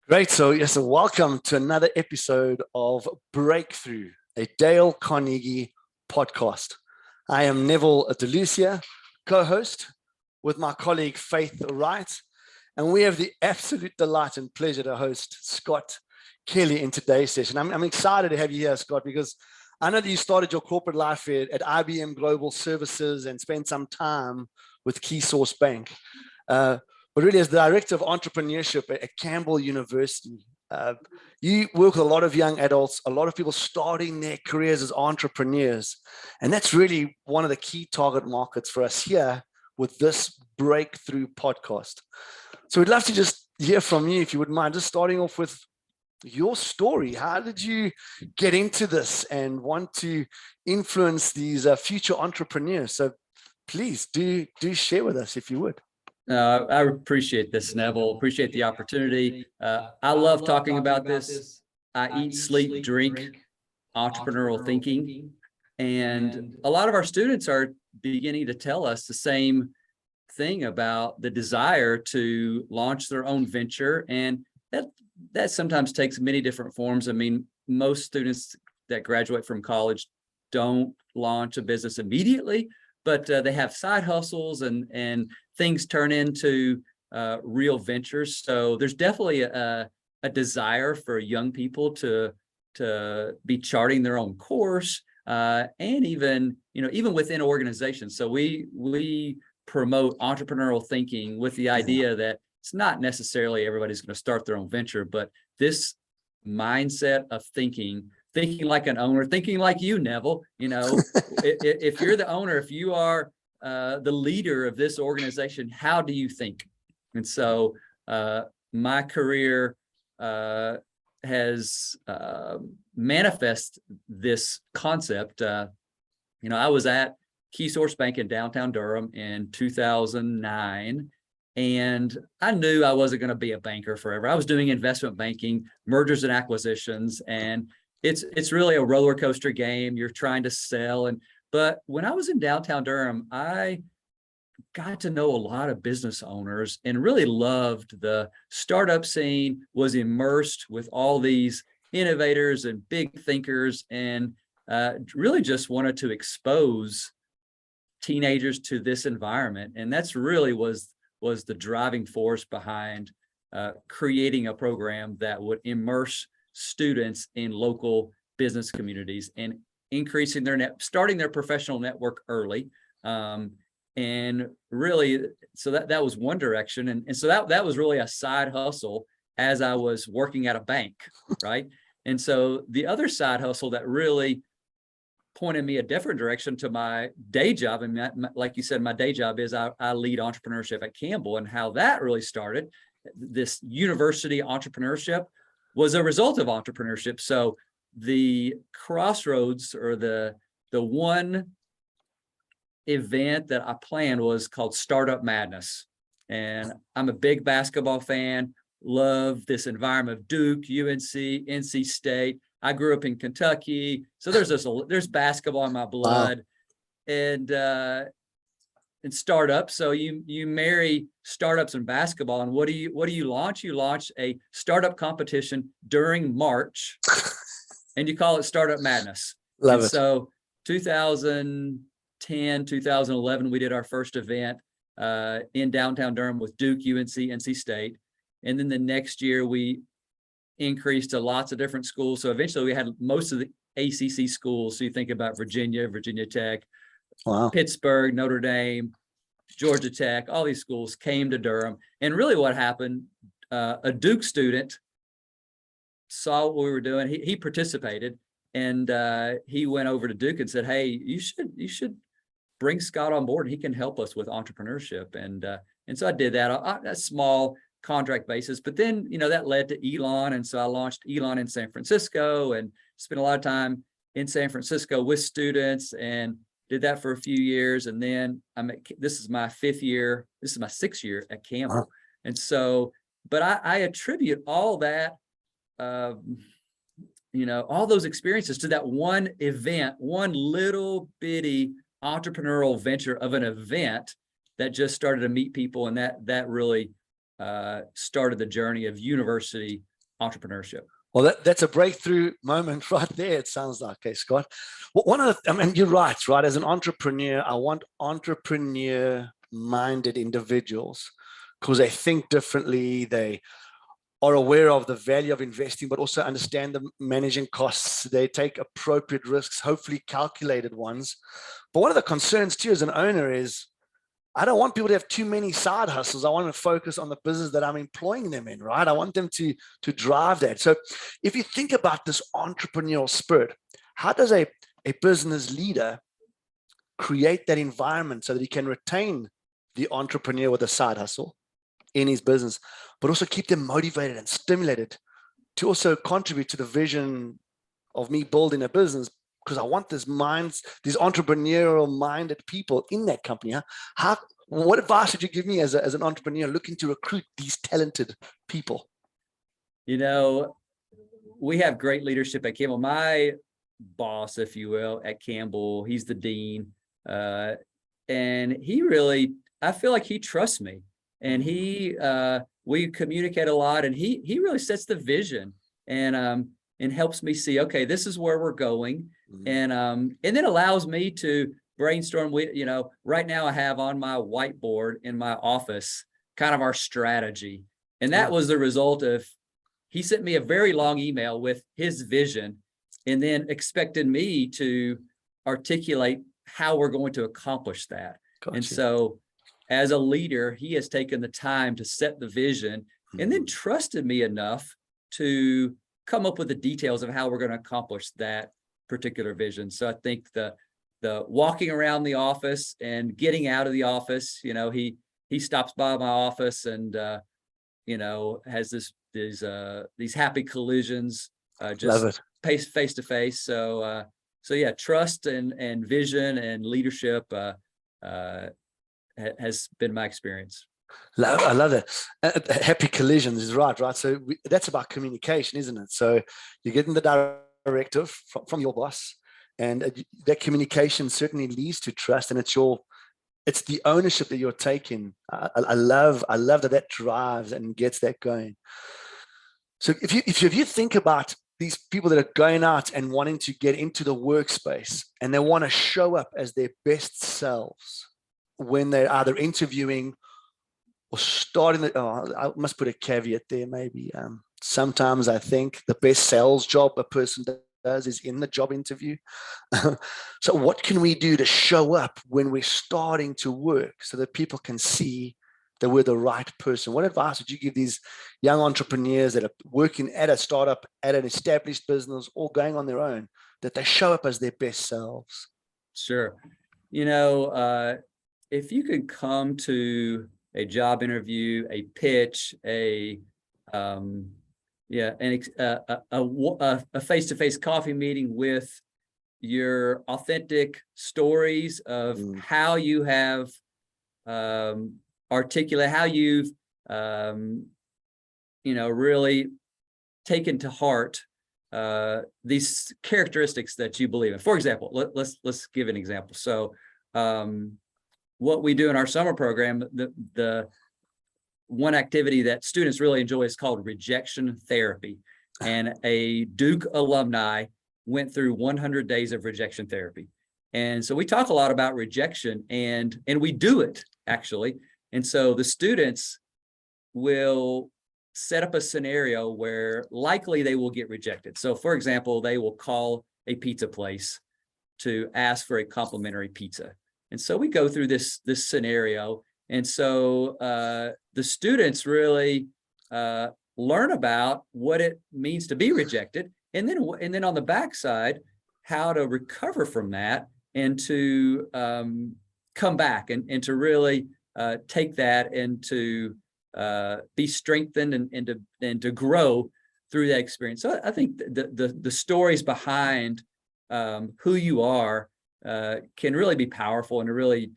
Great. So welcome to another episode of Breakthrough, a Dale Carnegie podcast. I am Neville Delucia, co-host with my colleague Faith Wright, and we have the absolute delight and pleasure to host Scott Kelly in today's session. I'm excited to have you here, Scott, because I know that you started your corporate life at IBM Global Services and spent some time with KeySource Bank. But really, as the Director of Entrepreneurship at Campbell University, you work with a lot of young adults, a lot of people starting their careers as entrepreneurs. And that's really one of the key target markets for us here with this Breakthrough podcast. So we'd love to just hear from you, if you wouldn't mind, just starting off with your story. How did you get into this and want to influence these future entrepreneurs? So please do share with us if you would. I appreciate this, Neville. Appreciate the opportunity. I love talking about this. I eat, sleep, drink entrepreneurial thinking. And a lot of our students are beginning to tell us the same thing about the desire to launch their own venture. And that sometimes takes many different forms. I mean, most students that graduate from college don't launch a business immediately, but they have side hustles and things turn into real ventures. So there's definitely a desire for young people to be charting their own course, and even within organizations. So we promote entrepreneurial thinking with the idea that it's not necessarily everybody's going to start their own venture, but this mindset of thinking like an owner, thinking like you, Neville. If you're the owner, if you are the leader of this organization, how do you think? And so my career has manifested this concept. I was at KeySource Bank in downtown Durham in 2009. And I knew I wasn't going to be a banker forever. I was doing investment banking, mergers and acquisitions, and it's really a roller coaster game. You're trying to sell. But when I was in downtown Durham, I got to know a lot of business owners and really loved the startup scene, was immersed with all these innovators and big thinkers, and really just wanted to expose teenagers to this environment. And that's really was the driving force behind creating a program that would immerse students in local business communities and increasing starting their professional network early. And really, so that was one direction. And so that was really a side hustle as I was working at a bank, right? And so the other side hustle that really pointed me a different direction to my day job. And like you said, my day job is I lead entrepreneurship at Campbell, and how that really started. This university entrepreneurship was a result of entrepreneurship. So the crossroads, or the one event that I planned, was called Startup Madness. And I'm a big basketball fan, love this environment of Duke, UNC, NC State. I grew up in Kentucky, so there's basketball in my blood. Wow. And startups. So you marry startups and basketball, and what do you launch? You launch a startup competition during March, and you call it Startup Madness. Love it. So 2010, 2011, we did our first event in downtown Durham with Duke, UNC, NC State, and then the next year we increased to lots of different schools. So eventually we had most of the ACC schools. So you think about Virginia Tech, wow, Pittsburgh, Notre Dame, Georgia Tech, all these schools came to Durham. And really what happened, a Duke student saw what we were doing. He participated, and he went over to Duke and said, "Hey, you should bring Scott on board. He can help us with entrepreneurship." And so I did that on a small contract basis, but then that led to Elon, and so I launched Elon in San Francisco and spent a lot of time in San Francisco with students, and did that for a few years. And then this is my 6th year at Campbell. Wow. And so, but I attribute all that, all those experiences to that one event, one little bitty entrepreneurial venture of an event that just started to meet people, and that really started the journey of university entrepreneurship. Well, that's a breakthrough moment right there. It sounds like, okay, Scott. Well, I mean, you're right. As an entrepreneur, I want entrepreneur-minded individuals because they think differently. They are aware of the value of investing, but also understand the managing costs. They take appropriate risks, hopefully calculated ones. But one of the concerns too as an owner is I don't want people to have too many side hustles. I want to focus on the business that I'm employing them in, right? I want them to drive that. So if you think about this entrepreneurial spirit, how does a business leader create that environment so that he can retain the entrepreneur with a side hustle in his business, but also keep them motivated and stimulated to also contribute to the vision of me building a business? Because I want these entrepreneurial minded people in that company. What advice would you give me as an entrepreneur looking to recruit these talented people? We have great leadership at Campbell. My boss, if you will, at Campbell, he's the dean. And I feel like he trusts me, and we communicate a lot, and he really sets the vision and helps me see, okay, this is where we're going. And then allows me to brainstorm. Right now I have on my whiteboard in my office kind of our strategy. And that was the result of, he sent me a very long email with his vision and then expected me to articulate how we're going to accomplish that. Gotcha. And so as a leader, he has taken the time to set the vision and then trusted me enough to come up with the details of how we're going to accomplish that particular vision. So I think the walking around the office and getting out of the office, he stops by my office and has these happy collisions, just face to face. So yeah, trust and vision and leadership has been my experience. I love that. Happy collisions is right. So that's about communication, isn't it? So you're getting the directive from your boss, and that communication certainly leads to trust, and it's the ownership that you're taking. I love that drives and gets that going. So if you think about these people that are going out and wanting to get into the workspace, and they want to show up as their best selves when they're either interviewing or starting I must put a caveat there maybe. Sometimes I think the best sales job a person does is in the job interview. So what can we do to show up when we're starting to work so that people can see that we're the right person? What advice would you give these young entrepreneurs that are working at a startup, at an established business, or going on their own, that they show up as their best selves? Sure. If you could come to a job interview, a pitch, a face-to-face coffee meeting with your authentic stories of how you have articulate, how you've really taken to heart these characteristics that you believe in. For example, let's give an example. So what we do in our summer program, the one activity that students really enjoy is called rejection therapy. And a Duke alumni went through 100 days of rejection therapy. And so we talk a lot about rejection, and we do it actually. And so the students will set up a scenario where likely they will get rejected. So for example, they will call a pizza place to ask for a complimentary pizza. And so we go through this scenario. And so the students really learn about what it means to be rejected, and then on the backside, how to recover from that and to come back and to really take that and to be strengthened and to grow through that experience. So I think the stories behind who you are can really be powerful and to really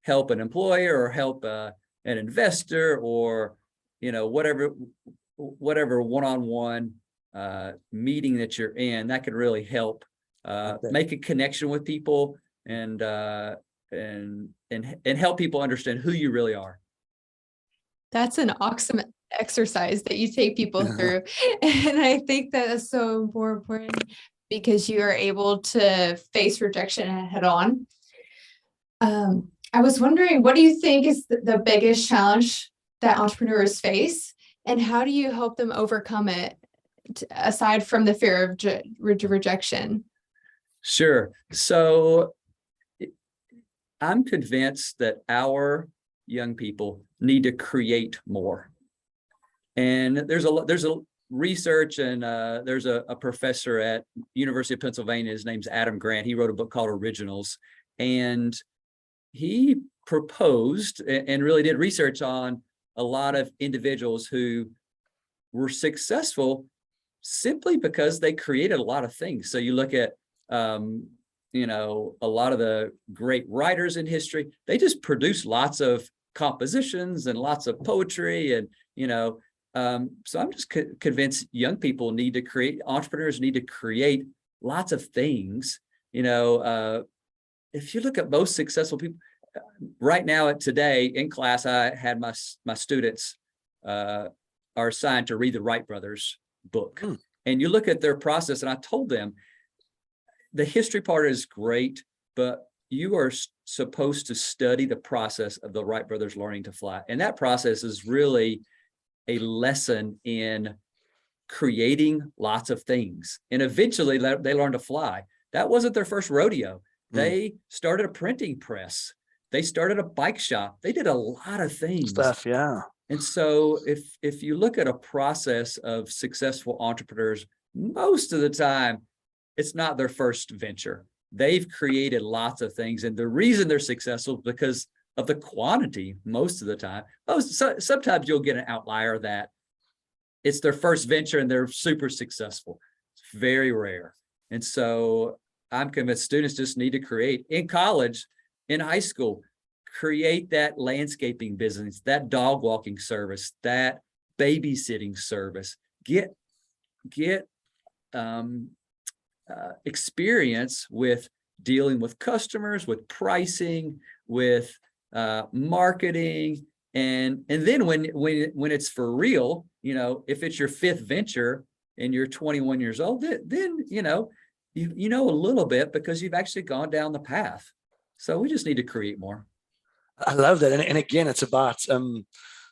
help an employer or help an investor or whatever one-on-one meeting that you're in. That could really help make a connection with people and help people understand who you really are. That's an exercise that you take people through. And I think that is so more important because you are able to face rejection head on. I was wondering, what do you think is the biggest challenge that entrepreneurs face, and how do you help them overcome it, aside from the fear of rejection? Sure. So I'm convinced that our young people need to create more. And there's a research, and there's a professor at University of Pennsylvania. His name's Adam Grant. He wrote a book called Originals, and he proposed and really did research on a lot of individuals who were successful simply because they created a lot of things. So you look at, you know, a lot of the great writers in history, they just produce lots of compositions and lots of poetry, and, you know, so I'm just convinced young people need to create, entrepreneurs need to create lots of things. You know, if you look at most successful people right now, today in class, I had my students are assigned to read the Wright brothers book. And you look at their process, and I told them the history part is great, but you are supposed to study the process of the Wright brothers learning to fly. And that process is really a lesson in creating lots of things. And eventually they learned to fly. That wasn't their first rodeo. They started a printing press. They started a bike shop. They did a lot of things. Yeah. And so if you look at a process of successful entrepreneurs, most of the time, it's not their first venture. They've created lots of things. And the reason they're successful is because of the quantity most of the time. Sometimes you'll get an outlier that it's their first venture and they're super successful. It's very rare. And so I'm convinced students just need to create in college, in high school, create that landscaping business, that dog walking service, that babysitting service, get experience with dealing with customers, with pricing, with marketing, and then when it's for real, you know, if it's your fifth venture and you're 21 years old, then you know a little bit because you've actually gone down the path. So we just need to create more. I love that. And again, it's about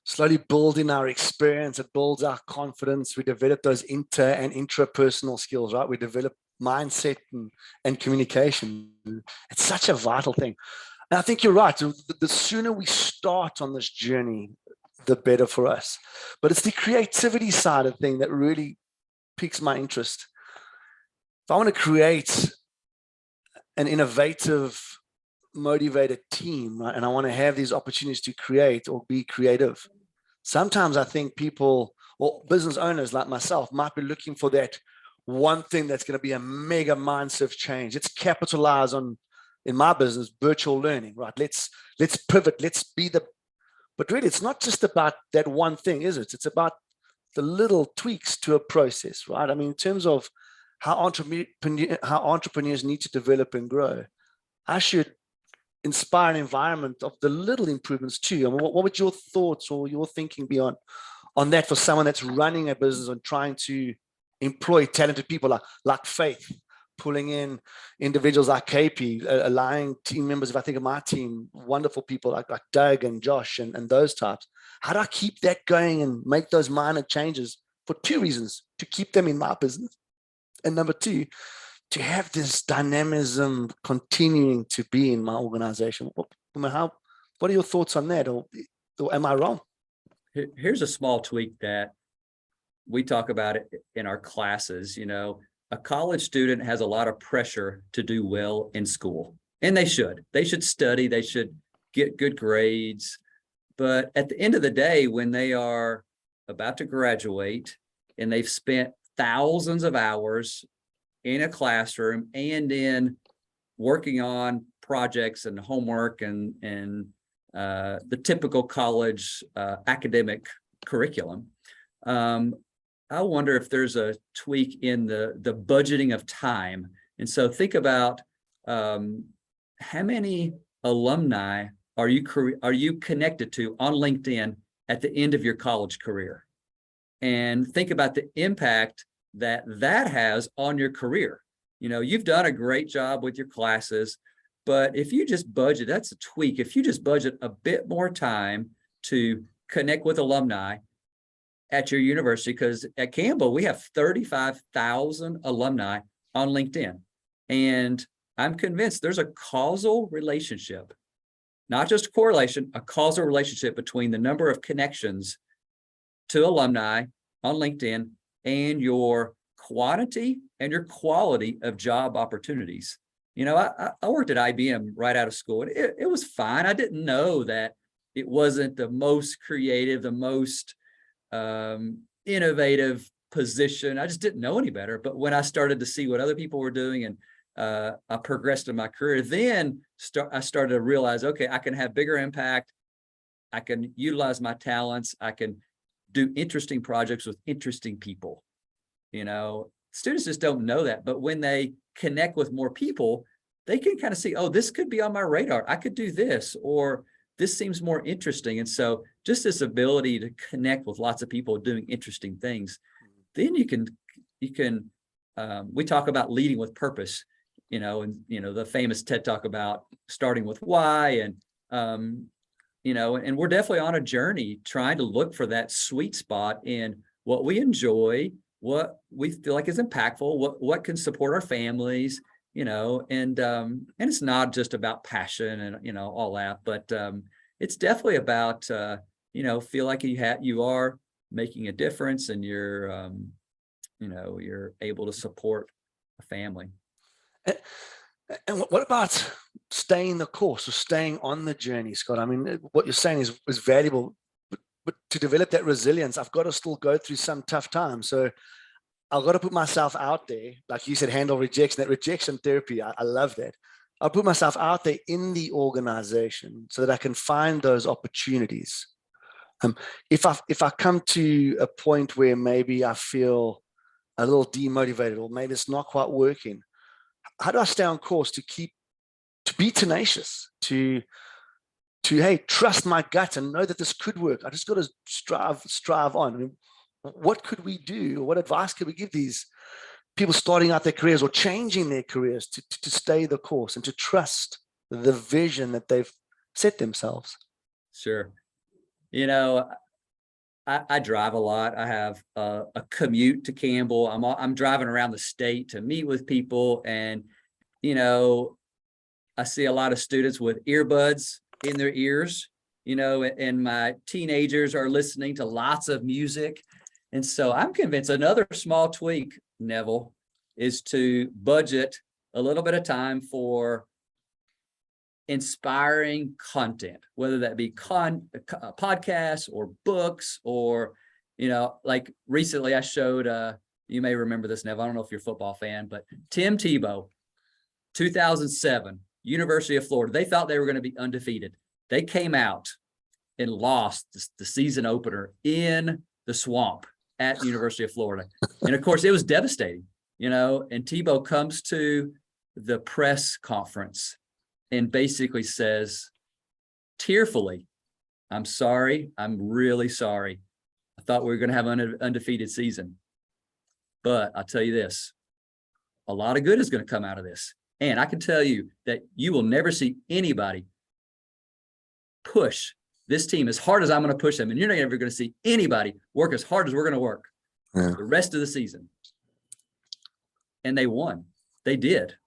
slowly building our experience. It builds our confidence. We develop those inter and intrapersonal skills, right? We develop mindset and communication. It's such a vital thing. And I think you're right. The sooner we start on this journey, the better for us. But it's the creativity side of thing that really piques my interest. If I want to create an innovative, motivated team, right, and I want to have these opportunities to create or be creative, sometimes I think people or business owners like myself might be looking for that one thing that's going to be a mega mindset change. Let's capitalize on, in my business, virtual learning, right? Let's pivot, let's be the, but really it's not just about that one thing, is it? It's about the little tweaks to a process, right? I mean, in terms of how entrepreneurs need to develop and grow, I should inspire an environment of the little improvements too. I mean, what would your thoughts or your thinking be on that for someone that's running a business and trying to employ talented people like Faith, pulling in individuals like KP, allowing team members, if I think of my team, wonderful people like Doug and Josh and those types. How do I keep that going and make those minor changes for two reasons: to keep them in my business, and number two, to have this dynamism continuing to be in my organization? What are your thoughts on that, or am I wrong? Here's a small tweak that we talk about it in our classes. You know, a college student has a lot of pressure to do well in school, and they should study, they should get good grades. But at the end of the day, when they are about to graduate and they've spent thousands of hours in a classroom and in working on projects and homework and the typical college academic curriculum, I wonder if there's a tweak in the budgeting of time. And so think about how many alumni are you connected to on LinkedIn at the end of your college career? and think about the impact that that has on your career. You've done a great job with your classes, but if you just budget, that's a tweak. If you just budget a bit more time to connect with alumni at your university, because at Campbell, we have 35,000 alumni on LinkedIn. And I'm convinced there's a causal relationship, not just a correlation, a causal relationship between the number of connections to alumni on LinkedIn and your quantity and your quality of job opportunities. I worked at IBM right out of school, and it was fine. I didn't know that it wasn't the most creative, the most innovative position. I just didn't know any better. But when I started to see what other people were doing, and I progressed in my career, then I started to realize, okay, I can have bigger impact. I can utilize my talents. I can do interesting projects with interesting people. Students just don't know that. But when they connect with more people, they can kind of see, oh, this could be on my radar. I could do this, or this seems more interesting. And so just this ability to connect with lots of people doing interesting things, then you can, we talk about leading with purpose, and, the famous TED Talk about starting with why, and, and we're definitely on a journey trying to look for that sweet spot in what we enjoy, what we feel like is impactful, what can support our families, and it's not just about passion and, all that, but it's definitely about, feel like you are making a difference, and you're, you're able to support a family. And what about staying the course, or staying on the journey, Scott? I mean, what you're saying is valuable, but to develop that resilience, I've got to still go through some tough times. So I've got to put myself out there, like you said, handle rejection, that rejection therapy. I love that. I'll put myself out there in the organization so that I can find those opportunities. If I come to a point where maybe I feel a little demotivated, or maybe it's not quite working, how do I stay on course to be tenacious, to hey, trust my gut and know that this could work? I just got to strive on. I mean, what could we do? What advice could we give these people starting out their careers or changing their careers to stay the course and to trust the vision that they've set themselves? Sure. I drive a lot. I have a commute to Campbell. I'm driving around the state to meet with people, and I see a lot of students with earbuds in their ears, and my teenagers are listening to lots of music. And so I'm convinced another small tweak, Neville, is to budget a little bit of time for inspiring content, whether that be podcasts or books, or, like recently I showed, you may remember this, Neville, I don't know if you're a football fan, but Tim Tebow, 2007, University of Florida, they thought they were going to be undefeated. They came out and lost the season opener in the swamp at University of Florida. And of course, it was devastating, and Tebow comes to the press conference and basically says tearfully, "I'm sorry. I'm really sorry. I thought we were going to have an undefeated season. But I'll tell you this, a lot of good is going to come out of this. And I can tell you that you will never see anybody push this team as hard as I'm going to push them. And you're not ever going to see anybody work as hard as we're going to work the rest of the season." And they won. They did.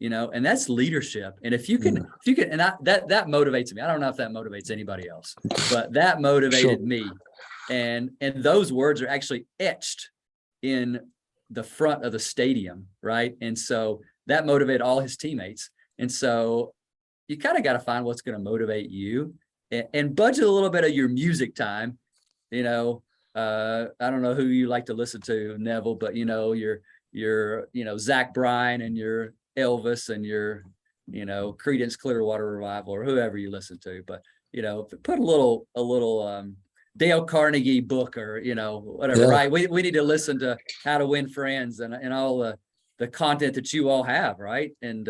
And that's leadership. And if you can, and that motivates me. I don't know if that motivates anybody else, but that motivated me. And those words are actually etched in the front of the stadium, right? And so that motivated all his teammates. And so you kind of got to find what's going to motivate you, and budget a little bit of your music time. I don't know who you like to listen to, Neville, but your Zach Bryan and your Elvis and your, Creedence Clearwater Revival, or whoever you listen to, but, put a little Dale Carnegie book, or, whatever, right? We need to listen to How to Win Friends and all the content that you all have, right? And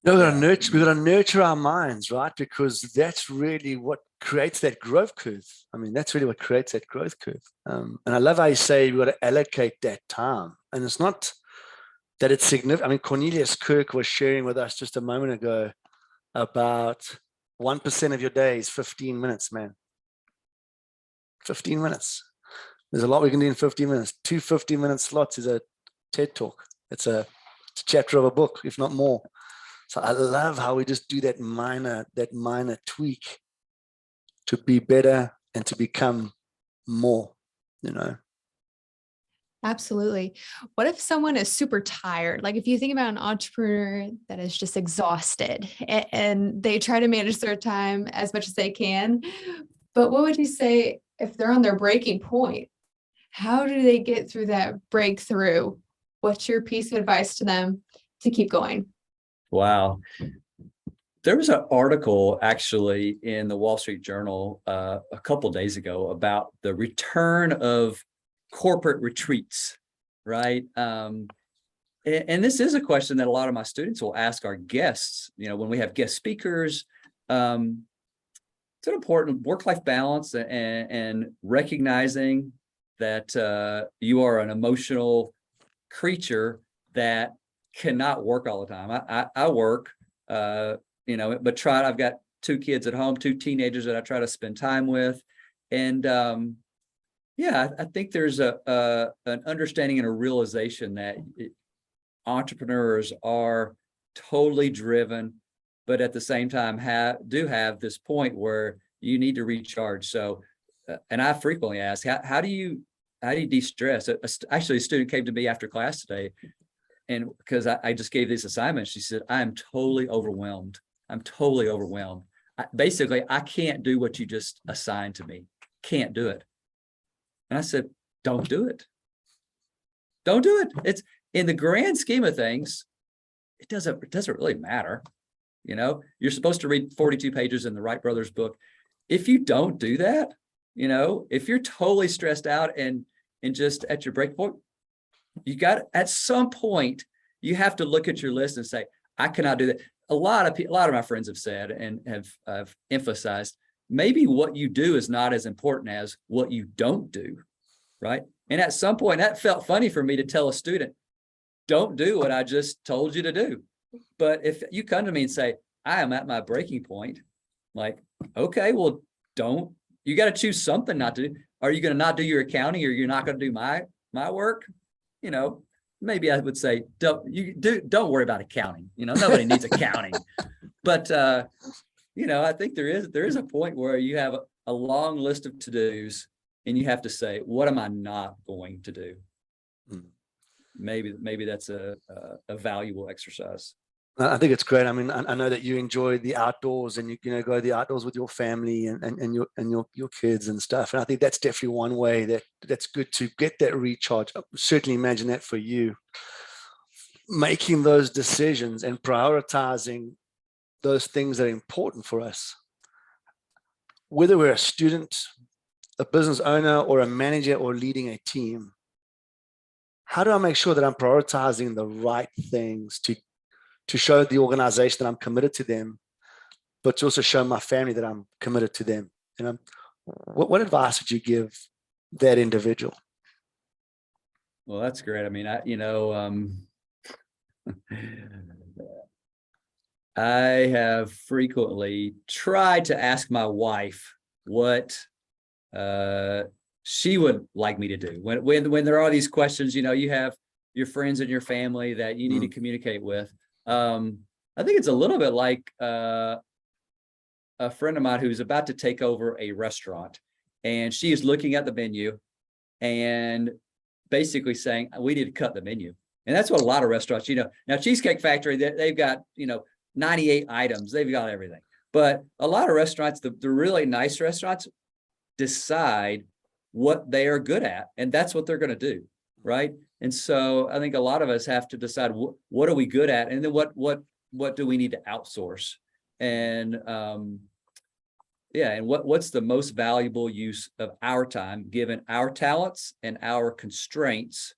We got to nurture our minds, right? Because that's really what creates that growth curve. I mean, that's really what creates that growth curve. And I love how you say we got to allocate that time. And it's not that it's significant. I mean, Cornelius Kirk was sharing with us just a moment ago about 1% of your day is 15 minutes, man. 15 minutes. There's a lot we can do in 15 minutes. 2 15-minute slots is a TED talk. It's a chapter of a book, if not more. So I love how we just do that minor tweak to be better and to become more, you know. Absolutely. What if someone is super tired? Like if you think about an entrepreneur that is just exhausted and they try to manage their time as much as they can, but what would you say if they're on their breaking point? How do they get through that breakthrough? What's your piece of advice to them to keep going? Wow. There was an article actually in the Wall Street Journal a couple of days ago about the return of corporate retreats, right? And this is a question that a lot of my students will ask our guests, you know, when we have guest speakers. It's an important work-life balance and recognizing that you are an emotional creature that cannot work all the time. I work, you know, but I've got 2 kids at home, 2 teenagers that I try to spend time with. And yeah, I think there's an understanding and a realization that entrepreneurs are totally driven, but at the same time do have this point where you need to recharge. So, and I frequently ask, how do you de-stress? Actually, a student came to me after class today, and because I just gave these assignments, she said, I am totally overwhelmed. I'm totally overwhelmed. Basically, I can't do what you just assigned to me. Can't do it. And I said, don't do it. Don't do it. It's in the grand scheme of things, it doesn't really matter. You know, you're supposed to read 42 pages in the Wright brothers book. If you don't do that, you know, if you're totally stressed out and just at your break point, you got at some point, you have to look at your list and say, I cannot do that. A lot of my friends have said and have emphasized, maybe what you do is not as important as what you don't do, right? And at some point, that felt funny for me to tell a student, don't do what I just told you to do. But if you come to me and say, I am at my breaking point, like, okay, well, you got to choose something not to do. Are you going to not do your accounting, or you're not going to do my work? You know, maybe I would say, don't worry about accounting. You know, nobody needs accounting. But you know, I think there is a point where you have a long list of to-dos and you have to say, what am I not going to do? Maybe that's a valuable exercise. I think it's great. I mean, I know that you enjoy the outdoors, and you know, go to the outdoors with your family and your kids and stuff. And I think that's definitely one way that's good to get that recharge. I certainly imagine that for you, making those decisions and prioritizing those things that are important for us. Whether we're a student, a business owner, or a manager, or leading a team, how do I make sure that I'm prioritizing the right things to show the organization that I'm committed to them, but to also show my family that I'm committed to them? You know, what advice would you give that individual? Well, that's great. I mean, I have frequently tried to ask my wife what she would like me to do when there are these questions. You know, you have your friends and your family that you need to communicate with. I think it's a little bit like a friend of mine who's about to take over a restaurant, and she is looking at the menu and basically saying, we need to cut the menu. And that's what a lot of restaurants, you know, now Cheesecake Factory, they've got, you know, 98 items, they've got everything. But a lot of restaurants, the really nice restaurants, decide what they are good at, and that's what they're going to do, right? And so I think a lot of us have to decide what are we good at, and then what do we need to outsource, and yeah, and what's the most valuable use of our time given our talents and our constraints,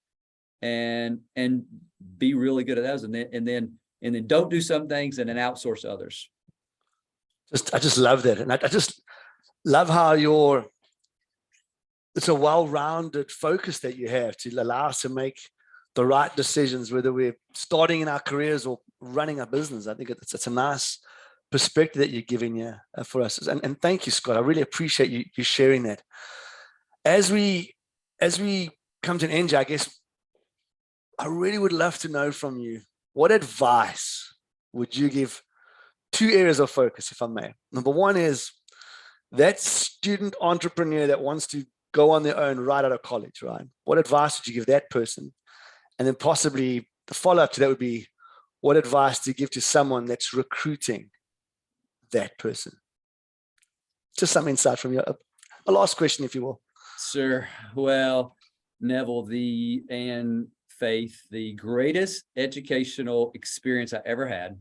and be really good at those, and then and then don't do some things and then outsource others. I just love that. And I just love how it's a well-rounded focus that you have to allow us to make the right decisions, whether we're starting in our careers or running a business. I think it's a nice perspective that you're giving here for us. And thank you, Scott. I really appreciate you sharing that. As we come to an end, I guess I really would love to know from you, what advice would you give? 2 areas of focus, if I may. Number one is that student entrepreneur that wants to go on their own right out of college, right? What advice would you give that person? And then possibly the follow-up to that would be, what advice do you give to someone that's recruiting that person? Just some insight from you. A last question, if you will. Sure. Well, Neville, and Faith, the greatest educational experience I ever had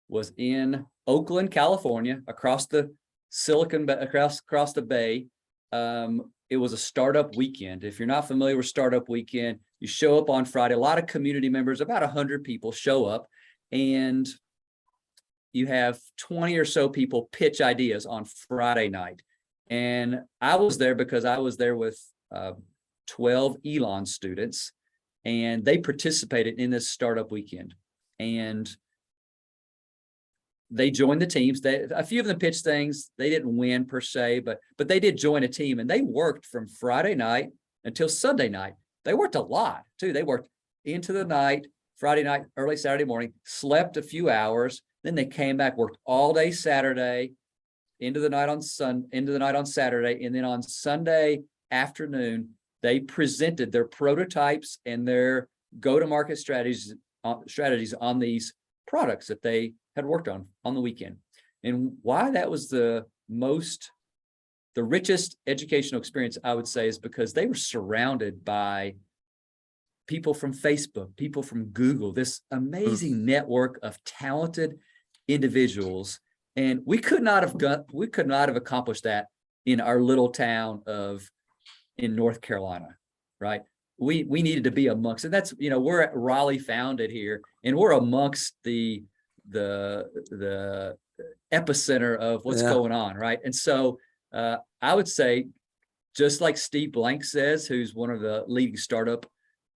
was in Oakland, California, across the across the bay. It was a startup weekend. If you're not familiar with startup weekend, you show up on Friday. A lot of community members, about 100 people show up, and you have 20 or so people pitch ideas on Friday night. And I was there because I was there with 12 Elon students, and they participated in this startup weekend. And they joined the teams. A few of them pitched things. They didn't win per se, but they did join a team, and they worked from Friday night until Sunday night. They worked a lot too. They worked into the night, Friday night, early Saturday morning, slept a few hours. Then they came back, worked all day Saturday, into the night on Saturday, and then on Sunday afternoon, they presented their prototypes and their go-to-market strategies on these products that they had worked on the weekend. And why that was the richest educational experience, I would say, is because they were surrounded by people from Facebook, people from Google, this amazing network of talented individuals. And we could not have accomplished that in our little town in North Carolina, right? We needed to be amongst, and that's, we're at Raleigh founded here, and we're amongst the epicenter of what's going on, right? And so I would say, just like Steve Blank says, who's one of the leading startup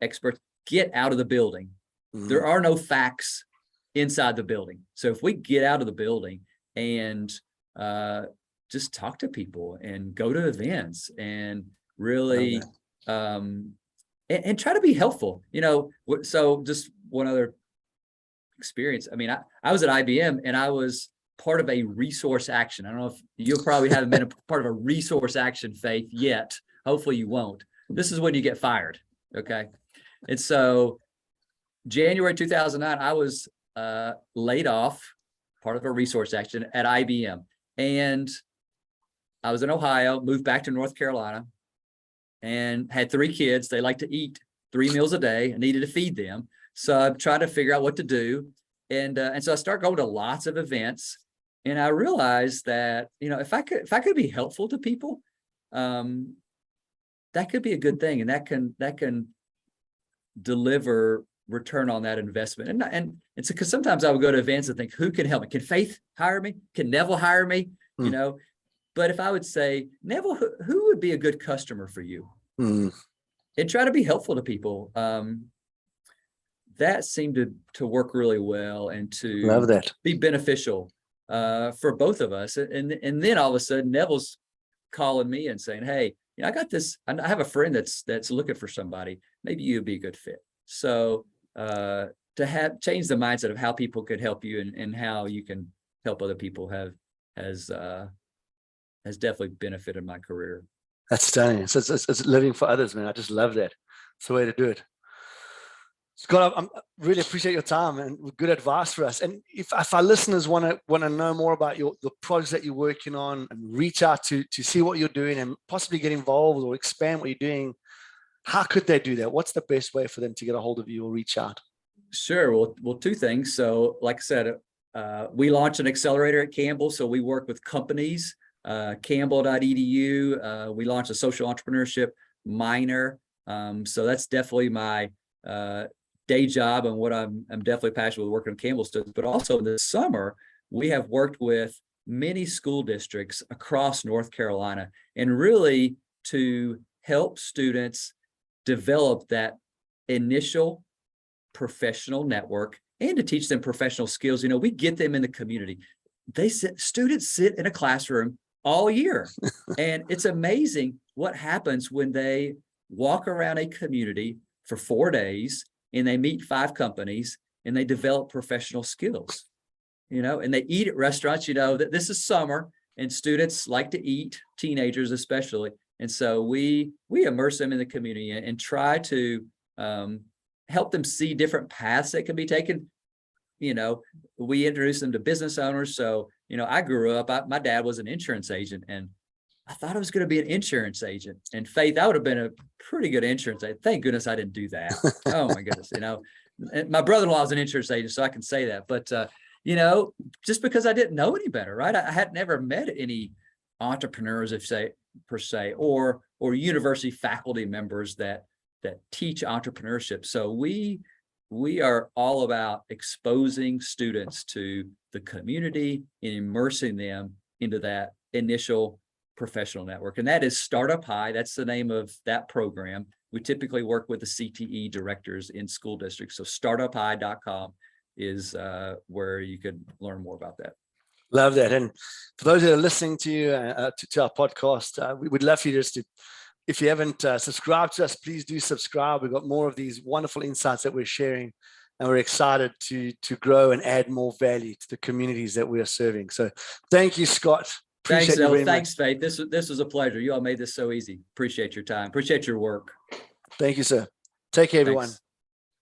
experts, get out of the building. There are no facts inside the building. So if we get out of the building and just talk to people and go to events and really and try to be helpful, so just one other experience. I mean, I was at IBM, and I was part of a resource action. I don't know if you probably haven't been a part of a resource action, Faith, yet. Hopefully you won't. This is when you get fired. Okay. And so January 2009, I was laid off, part of a resource action at IBM. And I was in Ohio, moved back to North Carolina, and had 3 kids. They like to eat 3 meals a day. I needed to feed them. So I'm trying to figure out what to do. And so I start going to lots of events, and I realized that, if I could be helpful to people, that could be a good thing. And that can deliver return on that investment. And it's because sometimes I would go to events and think, who can help me? Can Faith hire me? Can Neville hire me? But if I would say, Neville, who would be a good customer for you? And try to be helpful to people. That seemed to work really well, and to love that, be beneficial for both of us. And then all of a sudden, Neville's calling me and saying, "Hey, I got this. I have a friend that's looking for somebody. Maybe you'd be a good fit." So to change the mindset of how people could help you and how you can help other people has definitely benefited my career. That's stunning. It's living for others, man. I just love that. It's the way to do it. Scott, I really appreciate your time and good advice for us. And if our listeners want to know more about the projects that you're working on, and reach out to see what you're doing and possibly get involved or expand what you're doing, how could they do that? What's the best way for them to get a hold of you or reach out? Sure. Well, 2 things. So like I said, we launched an accelerator at Campbell. So we work with companies, campbell.edu. We launched a social entrepreneurship minor. So that's definitely my day job and what I'm definitely passionate with working with Campbell students, but also this summer, we have worked with many school districts across North Carolina and really to help students develop that initial professional network and to teach them professional skills. We get them in the community. Students sit in a classroom all year. And it's amazing what happens when they walk around a community for 4 days and they meet 5 companies and they develop professional skills, and they eat at restaurants. That this is summer and students like to eat, teenagers especially. And so we immerse them in the community and try to help them see different paths that can be taken. We introduce them to business owners. So, I grew up, my dad was an insurance agent and I thought I was going to be an insurance agent. And Faith, I would have been a pretty good insurance agent. Thank goodness I didn't do that. Oh my goodness. My brother-in-law is an insurance agent, so I can say that. But, just because I didn't know any better, right? I had never met any entrepreneurs, per se, or university faculty members that teach entrepreneurship. So we are all about exposing students to the community and immersing them into that initial professional network. And that is Startup High. That's the name of that program. We typically work with the CTE directors in school districts. So startuphigh.com is where you could learn more about that. Love that. And for those that are listening to our podcast, we would love for you just to, if you haven't subscribed to us, please do subscribe. We've got more of these wonderful insights that we're sharing, and we're excited to grow and add more value to the communities that we are serving. So thank you, Scott. Thanks, Faith. This was a pleasure. You all made this so easy. Appreciate your time. Appreciate your work. Thank you, sir. Take care, everyone. Thanks.